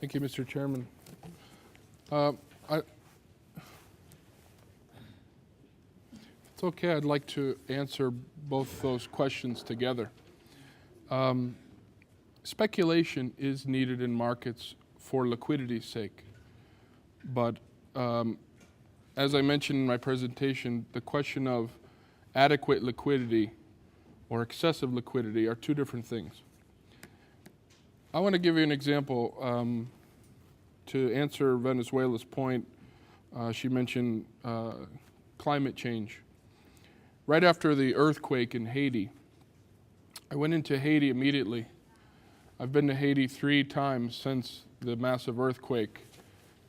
Thank you, Mr. Chairman. It's okay, I'd like to answer both those questions together. Speculation is needed in markets for liquidity's sake. But as I mentioned in my presentation, the question of adequate liquidity or excessive liquidity are two different things. I want to give you an example to answer Venezuela's point. She mentioned climate change. Right after the earthquake in Haiti, I went into Haiti immediately. I've been to Haiti 3 times since the massive earthquake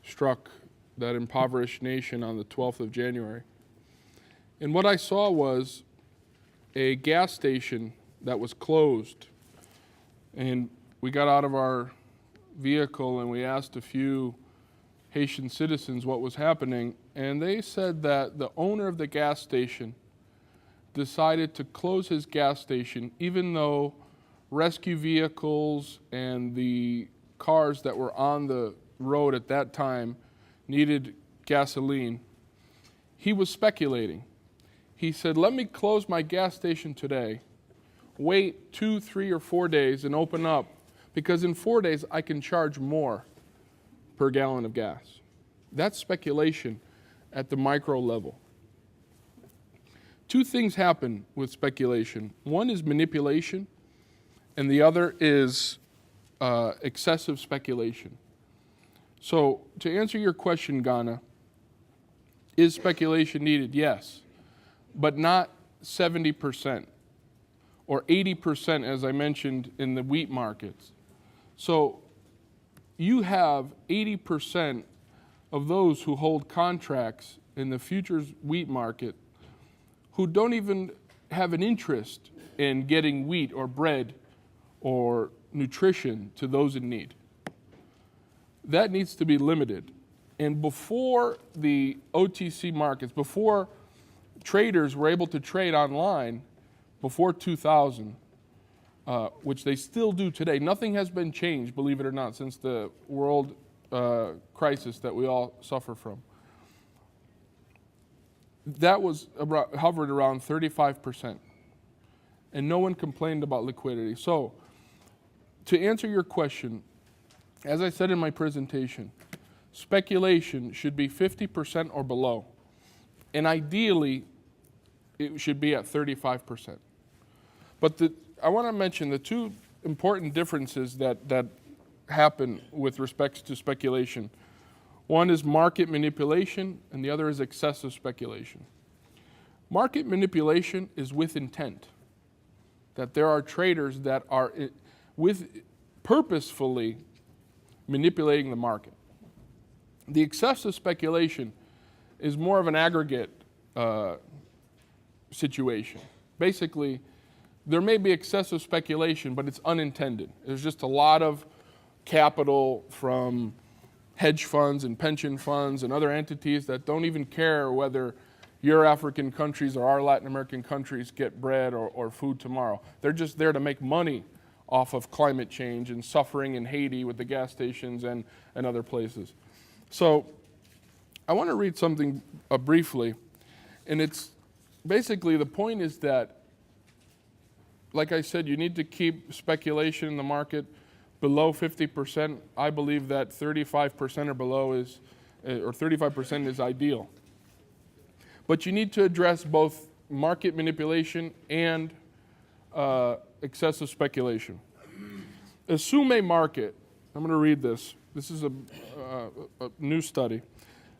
struck that impoverished nation on the 12th of January. And what I saw was a gas station that was closed. And we got out of our vehicle and we asked a few Haitian citizens what was happening, and they said that the owner of the gas station decided to close his gas station even though rescue vehicles and the cars that were on the road at that time needed gasoline. He was speculating. He said, let me close my gas station today, wait 2, 3, or 4 days and open up, because in 4 days I can charge more per gallon of gas. That's speculation at the micro level. 2 things happen with speculation. One is manipulation, and the other is excessive speculation. So to answer your question, Ghana, is speculation needed? Yes, but not 70% or 80% as I mentioned in the wheat markets. So you have 80% of those who hold contracts in the futures wheat market who don't even have an interest in getting wheat or bread or nutrition to those in need. That needs to be limited. And before the OTC markets, before traders were able to trade online, before 2000, which they still do today, nothing has been changed, believe it or not, since the world crisis that we all suffer from. That was hovered around 35%. And no one complained about liquidity. So, to answer your question, as I said in my presentation, speculation should be 50% or below. And ideally, it should be at 35%. But I want to mention the 2 important differences that happen with respect to speculation. One is market manipulation, and the other is excessive speculation. Market manipulation is with intent, that there are traders that are purposefully manipulating the market. The excessive speculation is more of an aggregate situation. Basically, there may be excessive speculation, but it's unintended. There's just a lot of capital from hedge funds and pension funds and other entities that don't even care whether your African countries or our Latin American countries get bread or food tomorrow. They're just there to make money off of climate change and suffering in Haiti with the gas stations and other places. So I want to read something briefly, and it's basically the point is that, like I said, you need to keep speculation in the market below 50%. I believe that 35% or below is, or 35% is ideal. But you need to address both market manipulation and excessive speculation. Assume a market, I'm going to read this. This is a new study.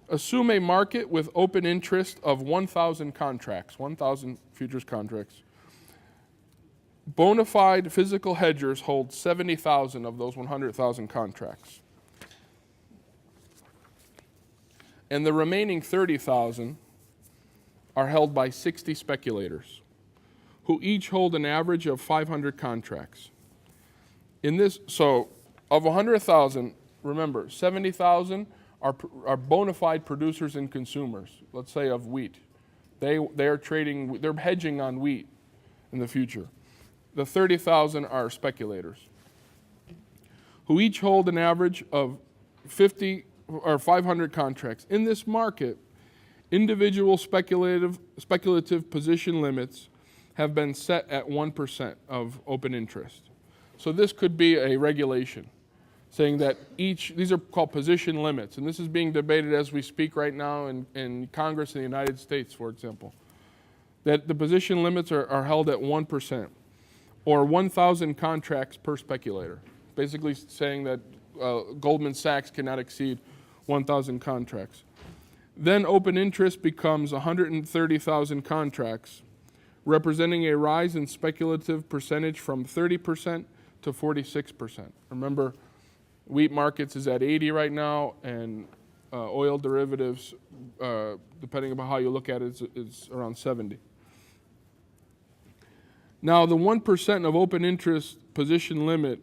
Assume a market with open interest of 1,000 contracts, 1,000 futures contracts. Bona fide physical hedgers hold 70,000 of those 100,000 contracts. And the remaining 30,000 are held by 60 speculators, who each hold an average of 500 contracts. So of 100,000, remember, 70,000 are bona fide producers and consumers, let's say of wheat. They are trading, they're hedging on wheat in the future. The 30,000 are speculators who each hold an average of 50 or 500 contracts. In this market, individual speculative position limits have been set at 1% of open interest. So this could be a regulation saying that these are called position limits, and this is being debated as we speak right now in Congress in the United States, for example, that the position limits are held at 1% or 1,000 contracts per speculator, basically saying that Goldman Sachs cannot exceed 1,000 contracts. Then open interest becomes 130,000 contracts, representing a rise in speculative percentage from 30% to 46%. Remember, wheat markets is at 80 right now, and oil derivatives, depending upon how you look at it, is around 70. Now, the 1% of open interest position limit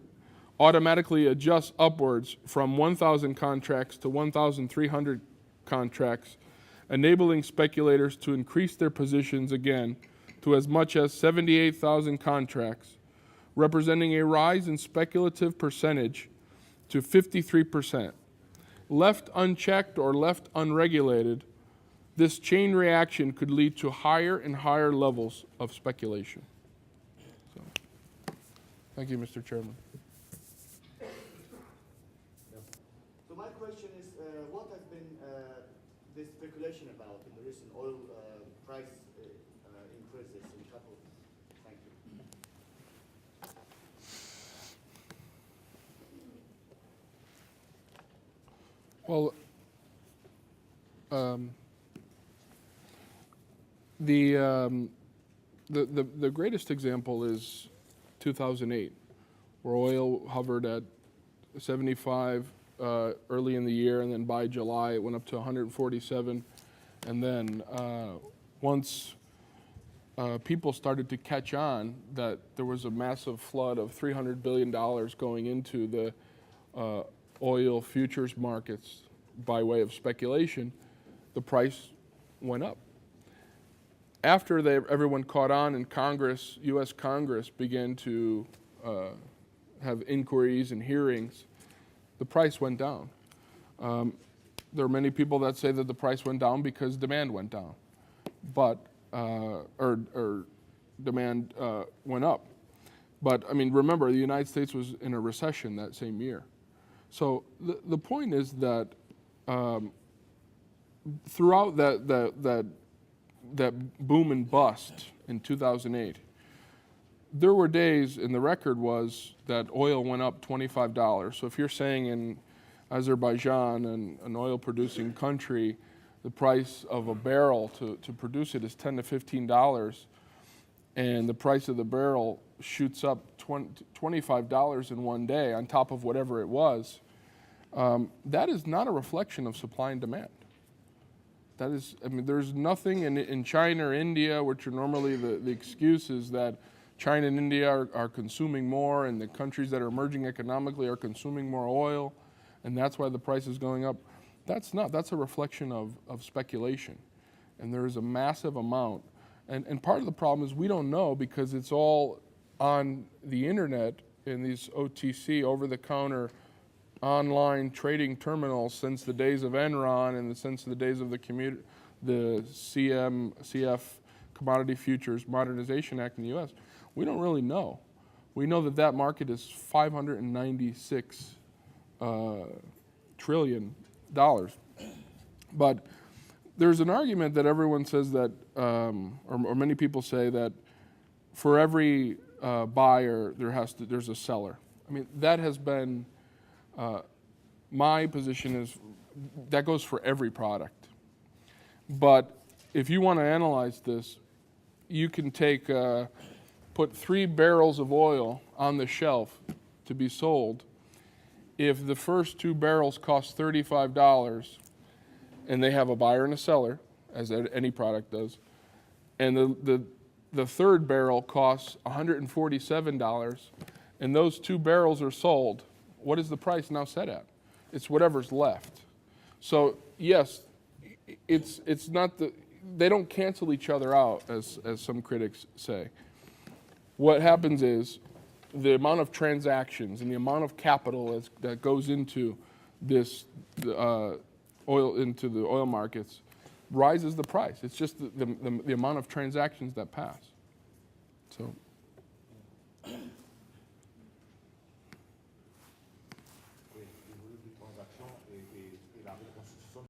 automatically adjusts upwards from 1,000 contracts to 1,300 contracts, enabling speculators to increase their positions again to as much as 78,000 contracts, representing a rise in speculative percentage to 53%. Left unchecked or left unregulated, this chain reaction could lead to higher and higher levels of speculation. So, thank you, Mr. Chairman. So my question is, what has been this speculation about in the recent oil price increases in couple? Thank you. Well, the greatest example is 2008, where oil hovered at 75 early in the year, and then by July it went up to 147, and then once people started to catch on that there was a massive flood of $300 billion going into the oil futures markets by way of speculation, the price went up. After everyone caught on and Congress, U.S. Congress began to have inquiries and hearings, the price went down. There are many people that say that the price went down because demand went down, but or demand went up. But I mean, remember, the United States was in a recession that same year. So the point is that throughout that boom and bust in 2008, there were days, and the record was that oil went up $25. So if you're saying in Azerbaijan, an oil-producing country, the price of a barrel to produce it is $10 to $15, and the price of the barrel shoots up $25 in one day on top of whatever it was, that is not a reflection of supply and demand. That is, I mean, there's nothing in China or India, which are normally the excuse is that China and India are consuming more, and the countries that are emerging economically are consuming more oil, and that's why the price is going up. That's a reflection of speculation. And there is a massive amount. And part of the problem is we don't know because it's all on the internet in these OTC, over-the-counter, online trading terminals since the days of Enron and since the days of the CF, Commodity Futures Modernization Act in the U.S. We don't really know. We know that market is $596 trillion. But there's an argument that everyone says that, or many people say that for every buyer, there's a seller. I mean, that has been, my position is that goes for every product. But if you want to analyze this, you can put 3 barrels of oil on the shelf to be sold. If the first 2 barrels cost $35 and they have a buyer and a seller, as any product does, and the third barrel costs $147 and those 2 barrels are sold, what is the price now set at? It's whatever's left. So yes, it's not they don't cancel each other out as some critics say. What happens is the amount of transactions and the amount of capital that goes into this into the oil markets rises the price. It's just the amount of transactions that pass. So